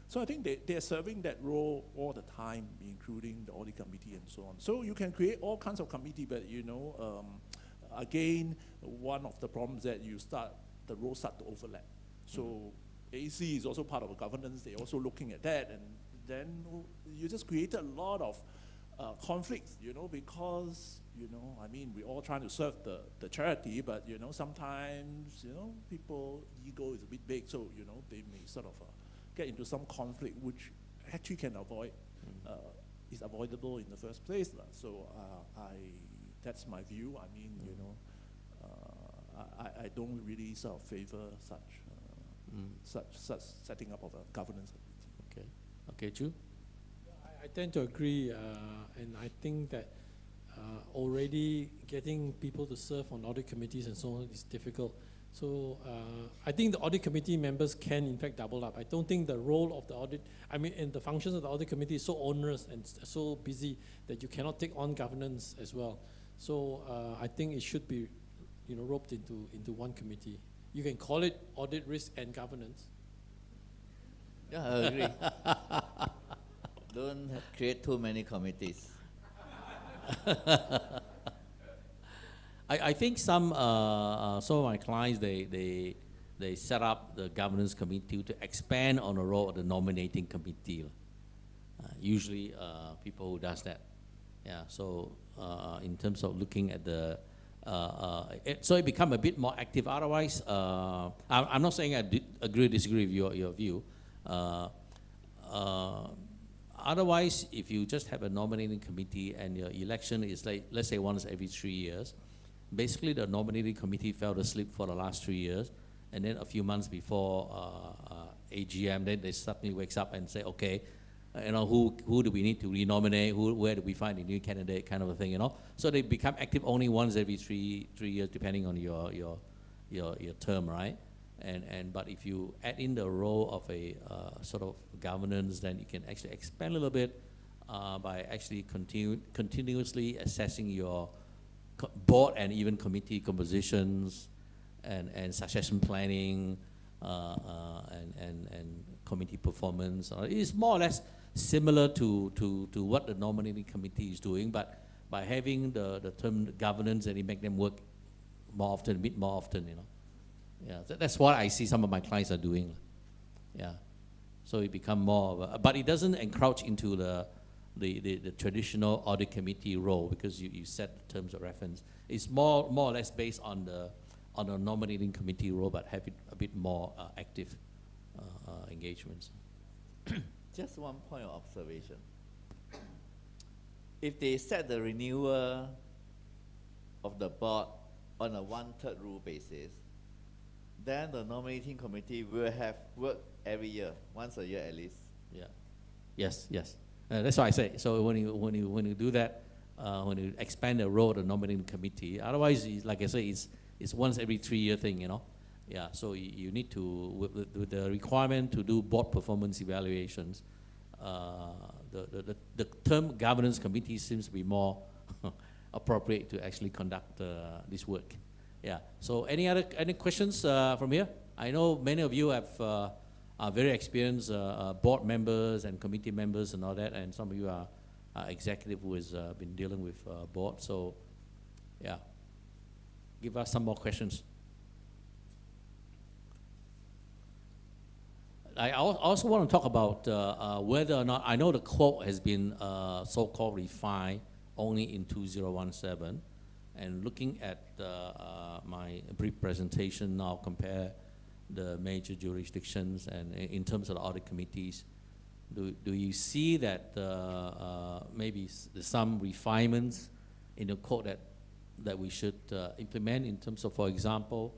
So I think they're serving that role all the time, including the audit committee and so on. So you can create all kinds of committee, but again, one of the problems that the roles start to overlap. So AC is also part of the governance. They're also looking at that, and then you just created a lot of conflicts, because I mean, we're all trying to serve the charity, but sometimes people ego is a bit big, so they may sort of get into some conflict which actually can avoid, is avoidable in the first place. So that's my view. I mean, I don't really sort of favor such setting up of a governance committee. Okay, Choo? I tend to agree, and I think that already getting people to serve on audit committees and so on is difficult. So I think the audit committee members can in fact double up. I don't think the role of the audit, and the functions of the audit committee is so onerous and so busy that you cannot take on governance as well. So I think it should be roped into one committee. You can call it audit, risk, and governance. Yeah, I agree. Don't create too many committees. I think some of my clients, they set up the governance committee to expand on the role of the nominating committee. Usually people who does that. Yeah, so in terms of looking at the, so it become a bit more active. Otherwise, I'm not saying I agree or disagree with your view. Otherwise, if you just have a nominating committee and your election is like, let's say once every 3 years, basically the nominating committee fell asleep for the last 3 years, and then a few months before AGM, then they suddenly wakes up and say, okay, who do we need to renominate? Where do we find a new candidate? Kind of a thing, So they become active only once every three years, depending on your term, right? But if you add in the role of a sort of governance, then you can actually expand a little bit by actually continuously assessing your board and even committee compositions and succession planning and committee performance. It's more or less similar to what the nominating committee is doing, but by having the term governance, and it make them work more often, a bit more often, Yeah, that's what I see some of my clients are doing. Yeah, so it become more of a, but it doesn't encroach into the traditional audit committee role, because you set the terms of reference. It's more or less based on the nominating committee role, but have it a bit more active engagements. Just one point of observation. If they set the renewal of the board on a 1/3 rule basis, then the nominating committee will have work every year, once a year at least. Yeah. Yes. That's why I say. So when you do that, when you expand the role of the nominating committee, otherwise, like I say, it's once every 3 year thing, Yeah. So you need to, with the requirement to do board performance evaluations, the term governance committee seems to be more appropriate to actually conduct this work. Yeah. So any questions from here? I know many of you are very experienced board members and committee members and all that, and some of you are executive who has been dealing with board. So, yeah, give us some more questions. I also want to talk about whether or not, I know the quote has been so-called refined only in 2017, and looking at my brief presentation now, compare the major jurisdictions and in terms of the audit committees, do you see that maybe there's some refinements in the code that we should implement in terms of, for example,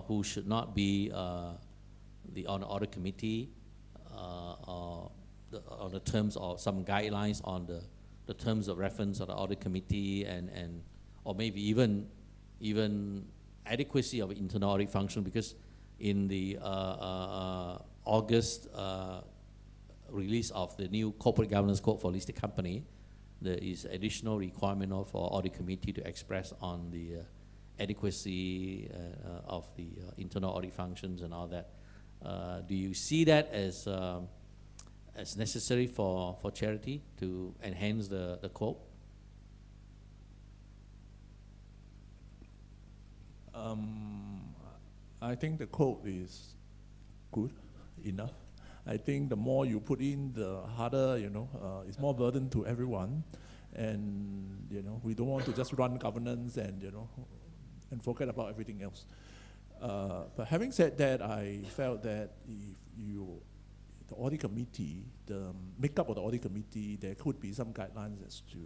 who should not be on the audit committee, on the terms of some guidelines on the terms of reference of the audit committee, and or maybe even adequacy of internal audit function, because in the August release of the new corporate governance code for listed company, there is additional requirement for audit committee to express on the adequacy of the internal audit functions and all that. Do you see that as necessary for charity to enhance the code? I think the code is good enough. I think the more you put in, the harder, it's more burden to everyone. And, we don't want to just run governance and, and forget about everything else. But having said that, I felt that if the audit committee, the makeup of the audit committee, there could be some guidelines as to,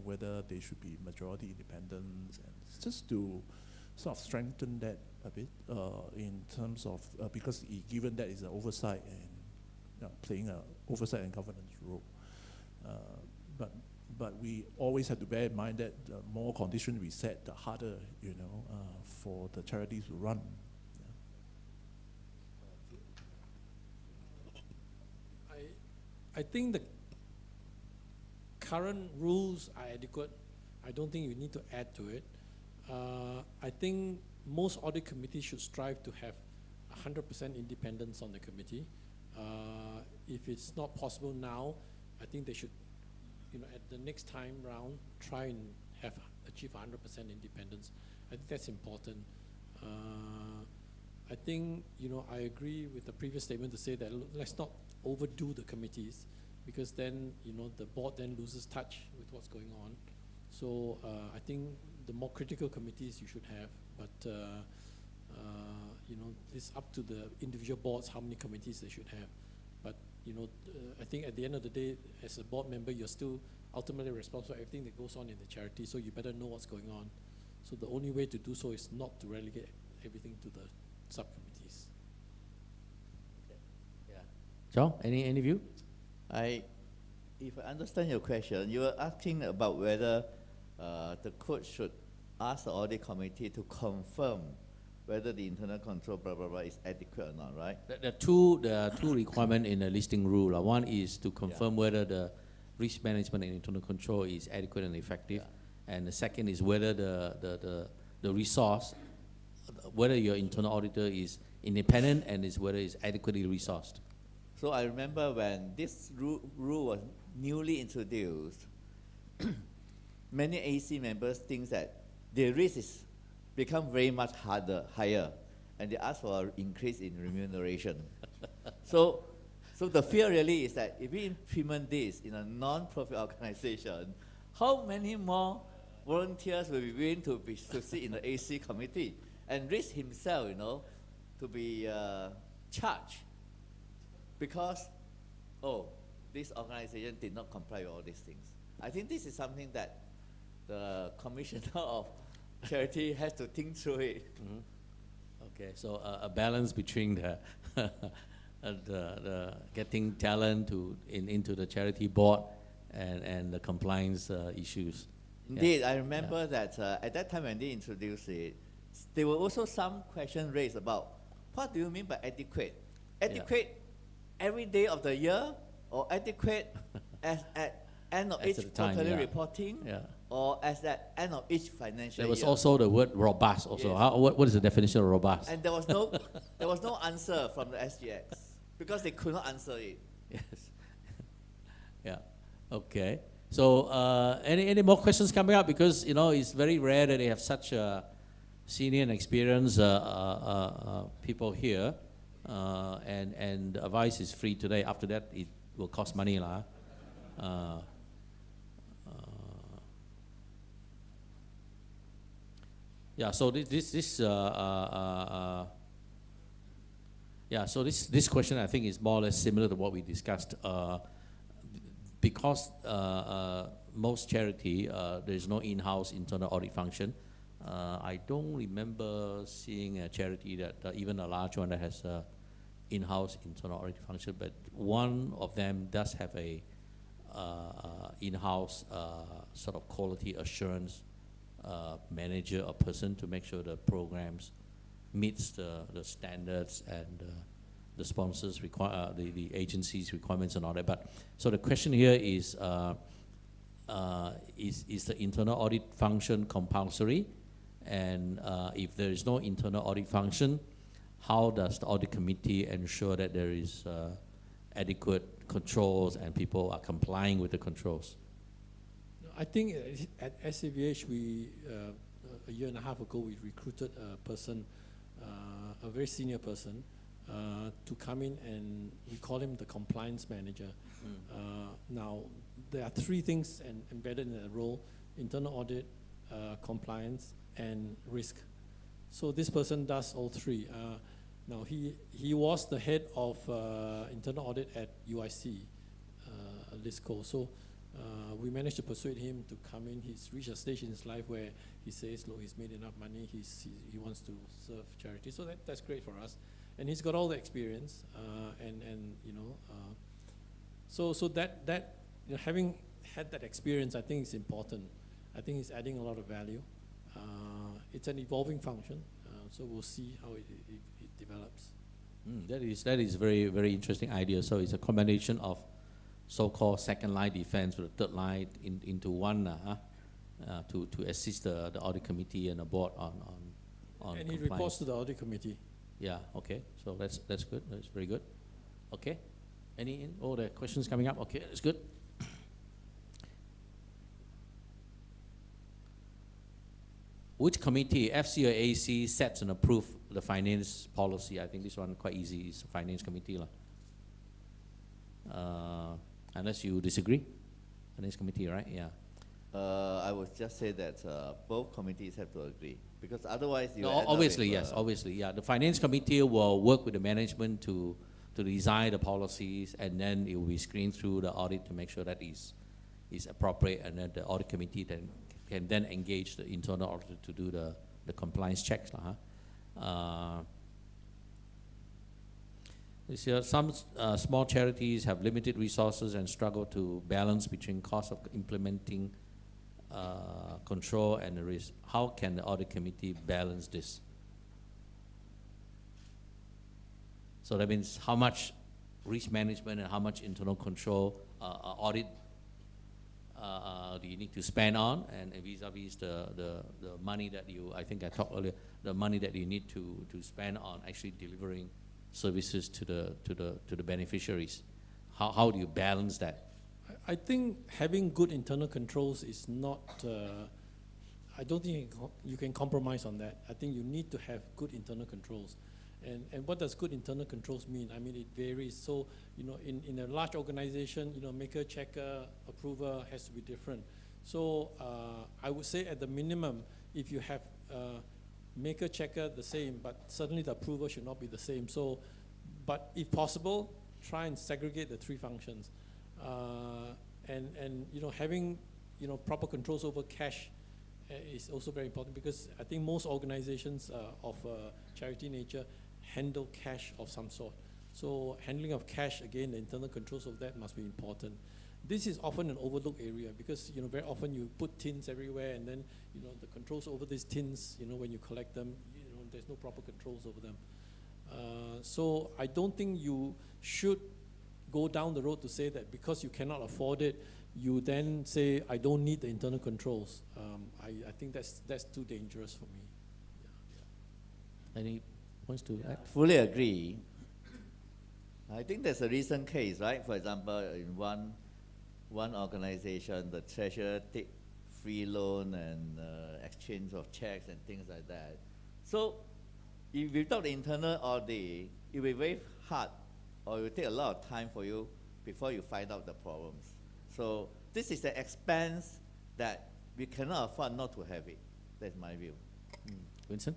whether they should be majority independence, and just to sort of strengthen that a bit in terms of, because given that is an oversight and playing an oversight and governance role. But we always have to bear in mind that the more conditions we set, the harder, for the charities to run. I think the current rules are adequate. I don't think you need to add to it. I think most audit committees should strive to have 100% independence on the committee. If it's not possible now, I think they should, at the next time round, try and achieve 100% independence. I think that's important. I think, I agree with the previous statement to say that let's not overdo the committees, because then, the board then loses touch with what's going on. So I think the more critical committees you should have, but it's up to the individual boards how many committees they should have. But I think at the end of the day, as a board member, you're still ultimately responsible for everything that goes on in the charity, so you better know what's going on. So the only way to do so is not to relegate everything to the subcommittees. Yeah. Chong, any view? If I understand your question, you are asking about whether the court should ask the audit committee to confirm whether the internal control blah blah blah is adequate or not, right? There are two requirements in the listing rule. One is to confirm whether the risk management and internal control is adequate and effective, and the second is whether the resource, whether your internal auditor is independent and whether it's adequately resourced. So I remember when this rule was newly introduced, many AC members think that the risk is become very much higher, and they ask for an increase in remuneration. So the fear really is that if we implement this in a non-profit organization, how many more volunteers will be willing to sit in the AC committee and risk himself, to be charged because, this organization did not comply with all these things. I think this is something that the Commissioner of Charity has to think through it. Mm-hmm. Okay, so a balance between the getting talent into the charity board and the compliance issues. Indeed, I remember that at that time when they introduced it, there were also some questions raised about what do you mean by adequate? Adequate every day of the year, or adequate at end of each quarterly reporting, or as at end of each financial year. There was also the word robust also. Yes. What is the definition of robust? And there was no answer from the SGX because they could not answer it. Yes. Yeah. Okay. So any more questions coming up? Because it's very rare that they have such senior and experienced people here. And the advice is free today. After that, it will cost money lah. Yeah. So this question I think is more or less similar to what we discussed. Because most charity there is no in-house internal audit function. I don't remember seeing a charity that even a large one that has a in-house internal audit function, but one of them does have a in-house sort of quality assurance manager or person to make sure the programs meets the standards and the sponsors the agency's requirements and all that. But so the question here is the internal audit function compulsory? And if there is no internal audit function, how does the audit committee ensure that there is adequate controls and people are complying with the controls? I think at SAVH, a year and a half ago, we recruited a person, a very senior person, to come in, and we call him the compliance manager. Now, there are three things embedded in that role: internal audit, compliance, and risk. So this person does all three. Now, he was the head of internal audit at UIC, EXCO. So we managed to persuade him to come in. He's reached a stage in his life where he says, look, he's made enough money, he wants to serve charity. So that's great for us. And he's got all the experience, so that having had that experience, I think is important. I think it's adding a lot of value. It's an evolving function, so we'll see how it develops. That is very, very interesting idea. So it's a combination of so-called second line defense with the third line into one to assist the audit committee and the board on And he compliance. reports to the audit committee. Yeah, okay. So that's good. That's very good. Okay. The questions coming up? Okay, that's good. Which committee, FC or AC, sets and approves the finance policy? I think this one quite easy. It's the finance committee unless you disagree. Finance committee, right? Yeah. I would just say that both committees have to agree, because otherwise you. No, end up obviously, with, yes, obviously, yeah. The finance committee will work with the management to design the policies, and then it will be screened through the audit to make sure that is appropriate, and then the audit committee can then engage the internal auditor to do the compliance checks. This year, some small charities have limited resources and struggle to balance between cost of implementing control and the risk. How can the audit committee balance this? So that means how much risk management and how much internal control audit do you need to spend on, and vis-a-vis the money that I think I talked earlier, the money that you need to spend on actually delivering services to the beneficiaries. How do you balance that? I think having good internal controls is not, I don't think you can compromise on that. I think you need to have good internal controls. And what does good internal controls mean? I mean, it varies. So, in a large organization, maker, checker, approver has to be different. So I would say at the minimum, if you have maker, checker the same, but certainly the approver should not be the same. So, but if possible, try and segregate the three functions. And having proper controls over cash is also very important, because I think most organizations of charity nature handle cash of some sort. So handling of cash, again, the internal controls of that must be important. This is often an overlooked area, because very often you put tins everywhere, and then the controls over these tins, when you collect them, there's no proper controls over them. So I don't think you should go down the road to say that because you cannot afford it, you then say, I don't need the internal controls. I think that's too dangerous for me. Any points to add? Fully agree. I think there's a recent case, right? For example, in one organization, the treasurer take free loan and exchange of checks and things like that. So, if without the internal audit, it will be very hard, or it will take a lot of time for you before you find out the problems. So this is an expense that we cannot afford not to have it. That's my view. Winston?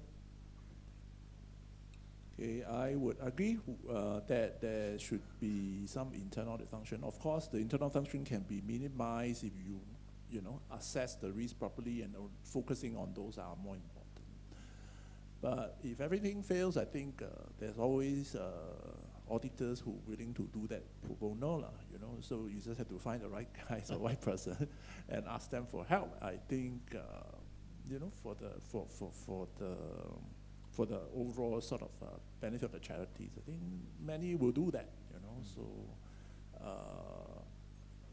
Okay, I would agree that there should be some internal audit function. Of course, the internal function can be minimized if you know, assess the risk properly and focusing on those that are more important. But if everything fails, I think there's always auditors who are willing to do that pro bono, you know. So you just have to find the right guy, the right person, and ask them for help. I think you know, for the overall sort of benefit of the charities, I think many will do that, you know. So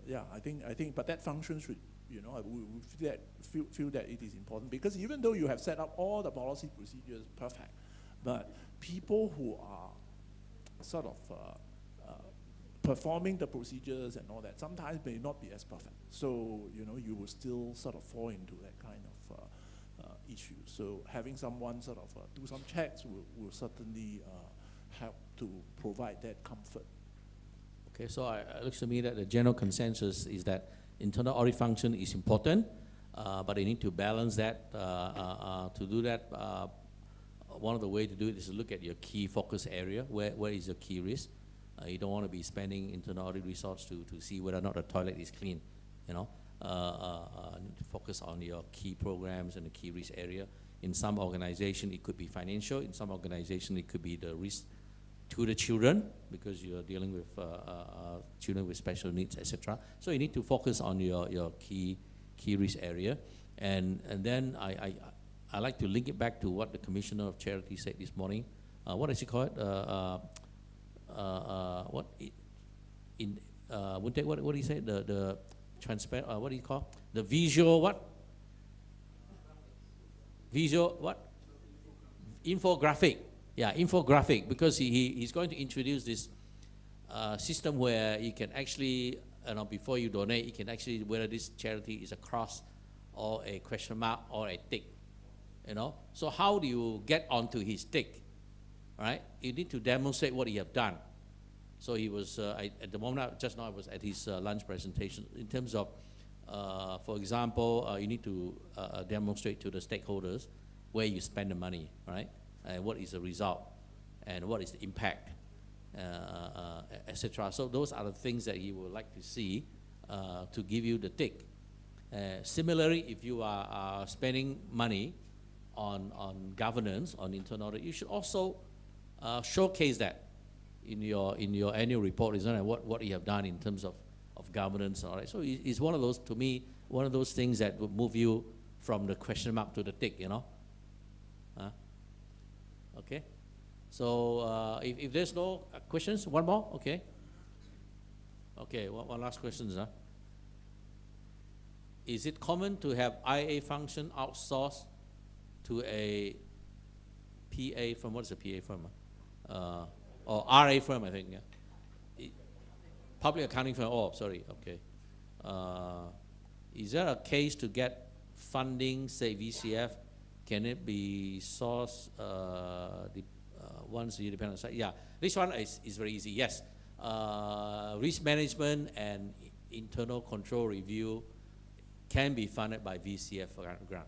yeah, I think, but that function should, you know, we feel that it is important, because even though you have set up all the policy procedures perfect, but people who are sort of performing the procedures and all that sometimes may not be as perfect. So, you know, you will still sort of fall into that kind of issue. So having someone sort of do some checks will certainly help to provide that comfort. Okay, so it looks to me that the general consensus is that internal audit function is important, but they need to balance that. To do that, one of the ways to do it is to look at your key focus area. Where is your key risk? You don't want to be spending internal audit resources to see whether or not the toilet is clean, you know. Focus on your key programs and the key risk area. In some organization, it could be financial. In some organization, it could be the risk to the children, because you're dealing with children with special needs, etc. So you need to focus on your key risk area, and then I like to link it back to what the Commissioner of Charity said this morning. What does he call it? What did he say? The transparent. What do you call the visual? What? Visual what? Infographic. Yeah, infographic, because he's going to introduce this system where you can actually, you know, before you donate, you can actually, whether this charity is a cross or a question mark or a tick, you know. So how do you get onto his tick, right? You need to demonstrate what you have done. So he was, at the moment, just now I was at his lunch presentation, in terms of, for example, you need to demonstrate to the stakeholders where you spend the money, right? And what is the result, and what is the impact, etc. So those are the things that he would like to see to give you the tick. Similarly, if you are spending money on governance, on internal audit, you should also showcase that in your annual report, isn't it? What you have done in terms of governance and all that. So it's one of those, to me, one of those things that would move you from the question mark to the tick, you know. Okay, so if there's no questions, one more, okay. Okay, one last question, huh? Is it common to have IA function outsourced to a PA firm? What is a PA firm? Or RA firm, I think, yeah. Public accounting firm, oh, sorry, okay. Is there a case to get funding, say VCF? Can it be sourced once you depend on site? Yeah, this one is very easy, yes. Risk management and internal control review can be funded by VCF grant,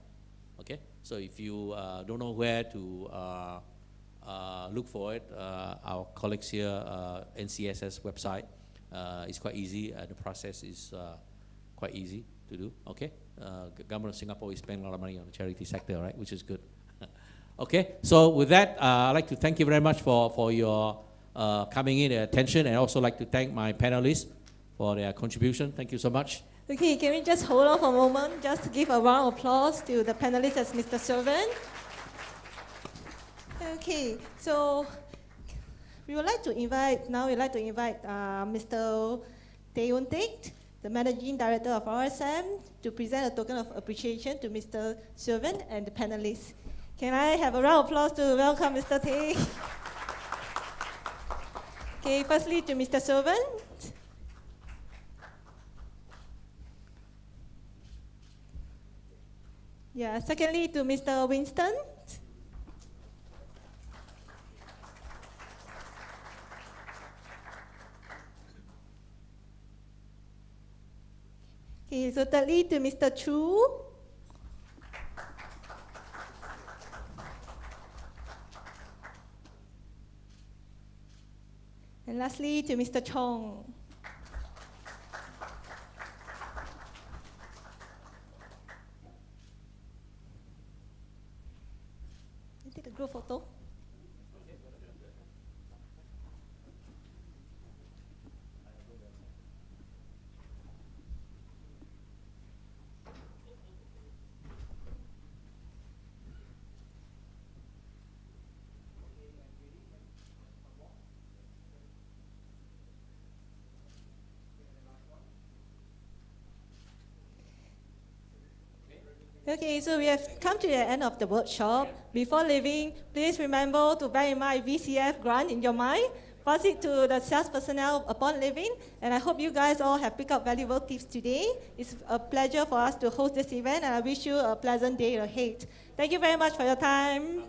okay? So if you don't know where to look for it, our colleagues here, NCSS website, is quite easy. The process is quite easy to do, okay? Government of Singapore is spending a lot of money on the charity sector, right, which is good. Okay, so with that, I'd like to thank you very much for your coming in, attention, and also like to thank my panelists for their contribution. Thank you so much. Okay, can we just hold on for a moment, just to give a round of applause to the panelists as Mr. Sovann. Okay, so we'd like to invite Mr. Tae-Yun Tate, the Managing Director of RSM, to present a token of appreciation to Mr. Sovann and the panelists. Can I have a round of applause to welcome Mr. Tae? Okay, firstly to Mr. Sovann. Yeah, secondly to Mr. Winston. Okay, so thirdly to Mr. Chou. And lastly to Mr. Chong. Can you take a group photo? Okay, so we have come to the end of the workshop. Before leaving, please remember to bear in mind VCF grant in your mind. Pass it to the sales personnel upon leaving. And I hope you guys all have picked up valuable tips today. It's a pleasure for us to host this event, and I wish you a pleasant day ahead. Thank you very much for your time.